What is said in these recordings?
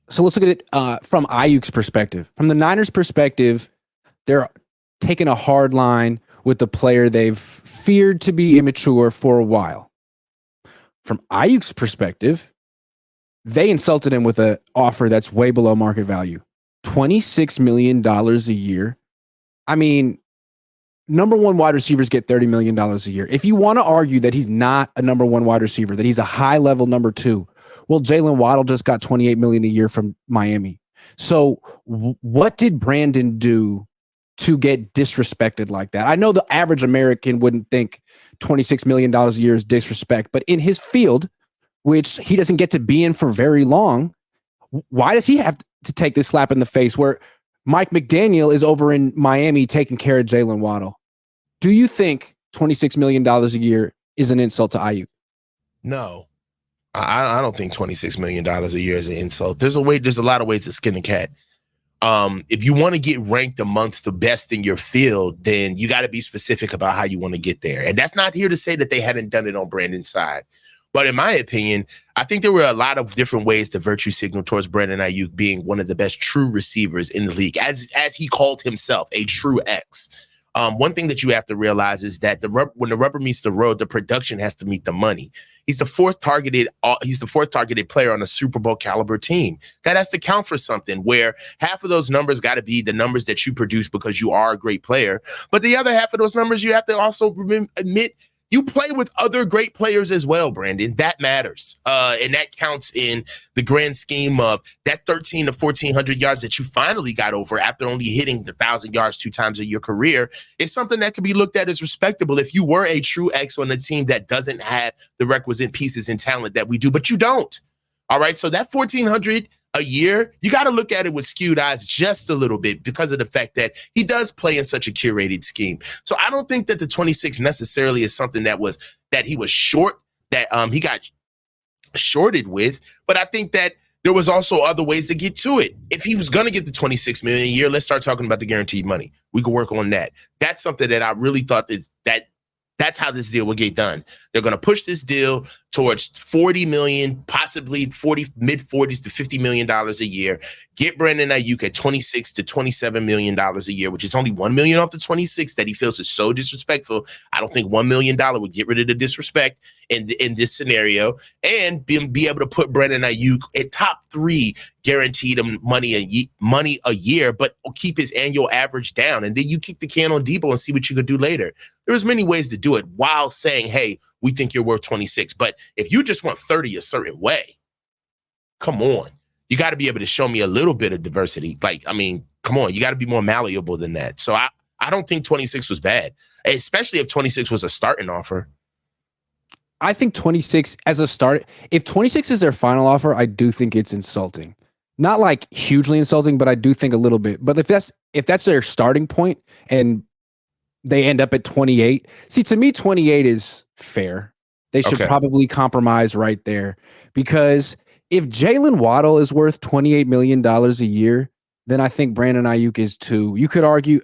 So let's look at it from Ayuk's perspective. From the Niners' perspective, they're taking a hard line with the player they've feared to be immature for a while. From Ayuk's perspective, they insulted him with an offer that's way below market value. $26 million a year. I mean, number one wide receivers get $30 million a year. If you want to argue that he's not a number one wide receiver, that he's a high level number two, well, Jalen Waddle just got $28 million a year from Miami. So what did Brandon do to get disrespected like that? I know the average American wouldn't think $26 million a year is disrespect, but in his field, which he doesn't get to be in for very long, why does he have to take this slap in the face where Mike McDaniel is over in Miami taking care of Jalen Waddle? Do you think $26 million a year is an insult to Aiyuk? No. I don't think $26 million a year is an insult. There's a lot of ways to skin a cat. If you want to get ranked amongst the best in your field, then you got to be specific about how you want to get there. And that's not here to say that they haven't done it on Brandon's side. But in my opinion, I think there were a lot of different ways to virtue signal towards Brandon Aiyuk being one of the best true receivers in the league, as he called himself, a true X. One thing that you have to realize is that when the rubber meets the road, the production has to meet the money. He's the fourth targeted player on a Super Bowl caliber team. That has to count for something, where half of those numbers got to be the numbers that you produce because you are a great player. But the other half of those numbers, you have to also admit you play with other great players as well, Brandon. That matters. And that counts in the grand scheme of that 1,300 to 1,400 yards that you finally got over after only hitting the 1,000 yards 2 times in your career. It's something that can be looked at as respectable if you were a true X on a team that doesn't have the requisite pieces and talent that we do, but you don't. All right. So that 1,400 a year, you got to look at it with skewed eyes just a little bit because of the fact that he does play in such a curated scheme. So I don't think that the 26 necessarily is something that he was short, that he got shorted with. But I think that there was also other ways to get to it. If he was going to get the 26 million a year, let's start talking about the guaranteed money. We could work on that. That's something that I really thought that's how this deal will get done. They're going to push this deal towards 40 million, possibly mid 40s to $50 million a year. Get Brandon Aiyuk at 26 to $27 million a year, which is only $1 million off the 26 that he feels is so disrespectful. I don't think $1 million would get rid of the disrespect in this scenario, and be able to put Brandon Aiyuk at top 3 guaranteed money a year, but keep his annual average down. And then you kick the can on Debo and see what you could do later. There's many ways to do it while saying, hey, we think you're worth 26. But if you just want 30 a certain way, come on. You got to be able to show me a little bit of diversity. Come on. You got to be more malleable than that. So I don't think 26 was bad, especially if 26 was a starting offer. I think 26 as a start, if 26 is their final offer, I do think it's insulting. Not like hugely insulting, but I do think a little bit. But if that's their starting point and they end up at 28, see, to me, 28 is fair. They should probably compromise right there, because if Jalen Waddle is worth $28 million a year, then I think Brandon Aiyuk is too. You could argue,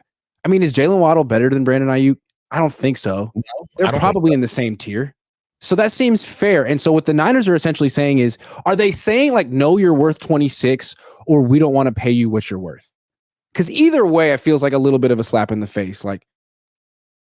is Jalen Waddle better than Brandon Aiyuk? I don't think so. No, they're probably in the same tier. So that seems fair. And so what the Niners are essentially saying is, are they saying like, no, you're worth 26, or we don't want to pay you what you're worth? Because either way, it feels like a little bit of a slap in the face. Like,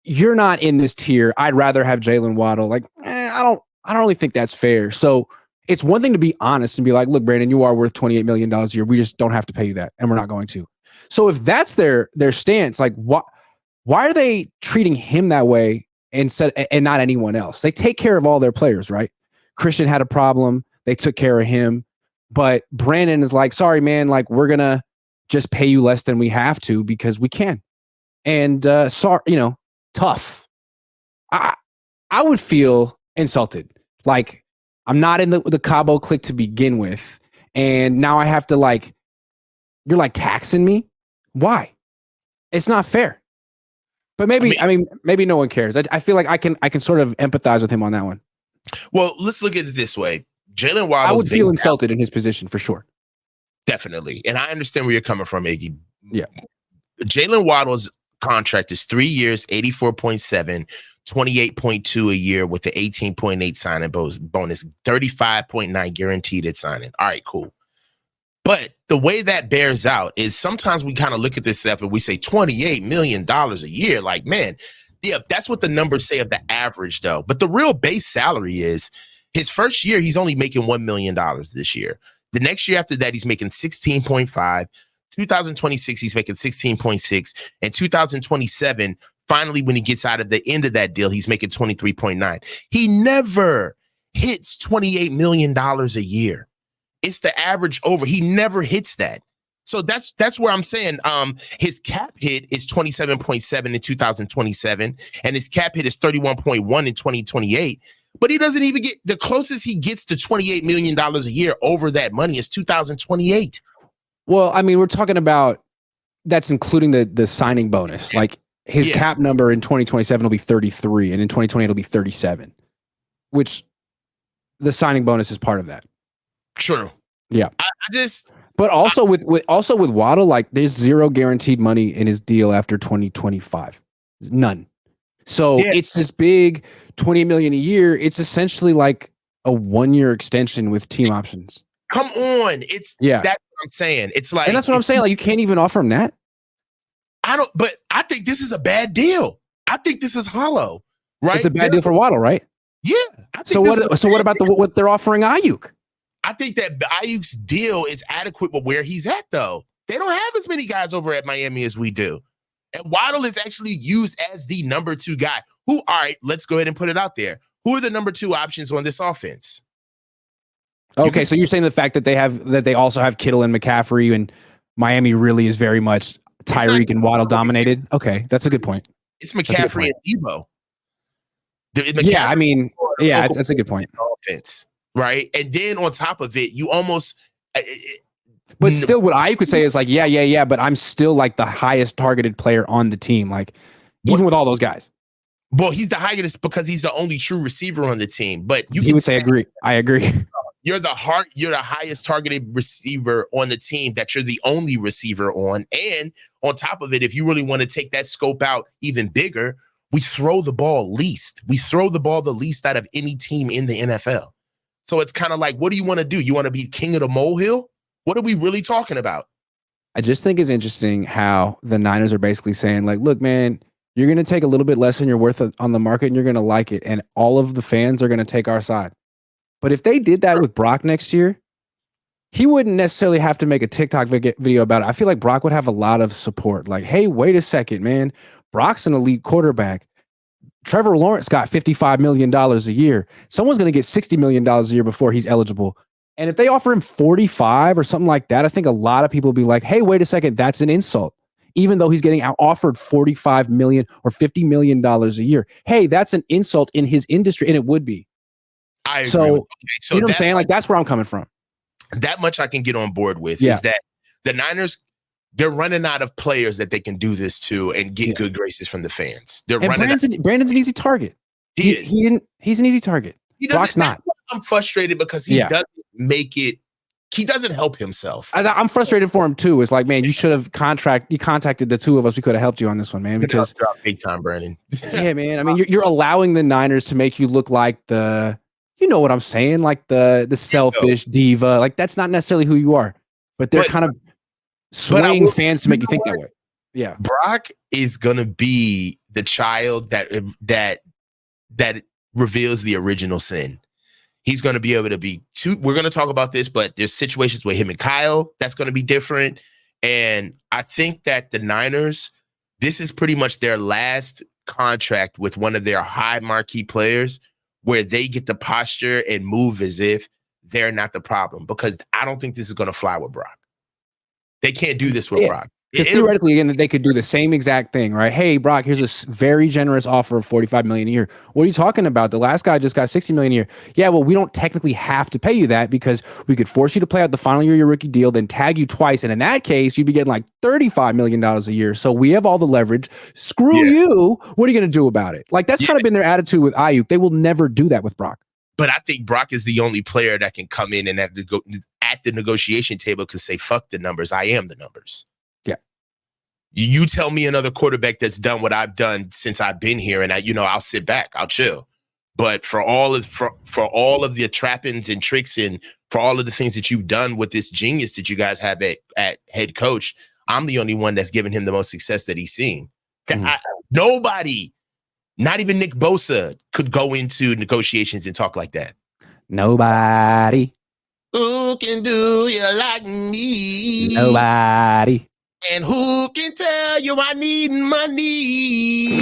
you're not in this tier. I'd rather have Jalen Waddle. Like, I don't really think that's fair. So it's one thing to be honest and be like, look, Brandon, you are worth $28 million a year. We just don't have to pay you that, and we're not going to. So if that's their stance, like, why are they treating him that way and not anyone else? They take care of all their players, right? Christian had a problem. They took care of him. But Brandon is like, sorry, man, like, we're going to just pay you less than we have to because we can. And tough. I would feel insulted. Like, I'm not in the Cabo clique to begin with. And now I have to, like, you're like taxing me. Why? It's not fair. But maybe no one cares. I feel like I can sort of empathize with him on that one. Well, let's look at it this way. Jalen Waddle, I would feel insulted in his position for sure. Definitely. And I understand where you're coming from, Iggy. Yeah. Jalen Waddle's contract is 3 years, 84.7, 28.2 a year with the 18.8 signing bonus, 35.9 guaranteed at signing. All right, cool. But the way that bears out is sometimes we kind of look at this stuff and we say $28 million a year. Like, man, yeah, that's what the numbers say of the average, though. But the real base salary is his first year, he's only making $1 million this year. The next year after that, he's making 16.5. 2026, he's making 16.6. And 2027, finally, when he gets out of the end of that deal, he's making 23.9. He never hits $28 million a year. It's the average over. He never hits that. So that's where I'm saying his cap hit is 27.7 in 2027, and his cap hit is 31.1 in 2028. But he doesn't even get the closest he gets to $28 million a year over that money is 2028. Well, I mean, we're talking about that's including the signing bonus. Like his cap number in 2027 will be 33, and in 2028 it'll be 37, which the signing bonus is part of that. True. Yeah. But also with Waddle, like there's zero guaranteed money in his deal after 2025. None. So it's this big $20 million a year. It's essentially like a 1-year extension with team options. Come on. That's what I'm saying. It's like, and that's what I'm saying. Like you can't even offer him that. But I think this is a bad deal. I think this is hollow, right? It's a bad deal for Waddle, right? Yeah. So what about what they're offering Aiyuk? I think that Aiyuk's deal is adequate with where he's at, though. They don't have as many guys over at Miami as we do. And Waddle is actually used as the number 2 guy. All right, let's go ahead and put it out there. Who are the number 2 options on this offense? Okay, so you're saying the fact that they also have Kittle and McCaffrey, and Miami really is very much Tyreek and Waddle dominated. Okay, that's a good point. It's McCaffrey and Debo. Yeah, I mean, that's a good point. Offense. Right. And then on top of it, you almost. But still, what I could say is like, yeah, but I'm still like the highest targeted player on the team. Like, even with all those guys. Well, he's the highest because he's the only true receiver on the team. But you would say agree. I agree. You're the highest targeted receiver on the team that you're the only receiver on. And on top of it, if you really want to take that scope out even bigger, we throw the ball least. We throw the ball the least out of any team in the NFL. So it's kind of like, what do you want to do? You want to be king of the molehill? What are we really talking about? I just think it's interesting how the Niners are basically saying, like, look, man, you're going to take a little bit less than you're worth on the market and you're going to like it. And all of the fans are going to take our side. But if they did that with Brock next year, he wouldn't necessarily have to make a TikTok video about it. I feel like Brock would have a lot of support. Like, hey, wait a second, man. Brock's an elite quarterback. Trevor Lawrence got $55 million a year. Someone's going to get $60 million a year before he's eligible. And if they offer him 45 or something like that, I think a lot of people will be like, hey, wait a second, that's an insult. Even though he's getting offered $45 million or $50 million a year. Hey, that's an insult in his industry. And it would be. I agree. So you know what I'm saying? Like, that's where I'm coming from. That much I can get on board with is that the Niners, they're running out of players that they can do this to and get good graces from the fans. Brandon's an easy target. He's an easy target. Brock's not. I'm frustrated because he doesn't make it. He doesn't help himself. I'm frustrated for him too. It's like, man, you should have contacted the two of us. We could have helped you on this one, man. Because big time, Brandon. Yeah, man. I mean, you're allowing the Niners to make you look like you know what I'm saying, like the selfish diva. Like that's not necessarily who you are. But they're kind of swaying fans to make you think that way. Yeah. Brock is gonna be the child that reveals the original sin. He's going to be able to be we're going to talk about this, but there's situations where him and Kyle, that's going to be different. And I think that the Niners, this is pretty much their last contract with one of their high marquee players where they get the posture and move as if they're not the problem, because I don't think this is going to fly with Brock. They can't do this with Brock. Because theoretically, again, they could do the same exact thing, right? Hey, Brock, here's a very generous offer of $45 million a year. What are you talking about? The last guy just got $60 million a year. Yeah, well, we don't technically have to pay you that because we could force you to play out the final year of your rookie deal, then tag you twice. And in that case, you'd be getting like $35 million a year. So we have all the leverage. Screw you. What are you going to do about it? Like, that's kind of been their attitude with Aiyuk. They will never do that with Brock. But I think Brock is the only player that can come in and at the negotiation table can say, fuck the numbers. I am the numbers. You tell me another quarterback that's done what I've done since I've been here, and I'll sit back, I'll chill. But for all of the trappings and tricks and for all of the things that you've done with this genius that you guys have at head coach. I'm the only one that's given him the most success that he's seen. Nobody, not even Nick Bosa, could go into negotiations and talk like that. Nobody. Who can do you like me? Nobody. And who can tell you I need money?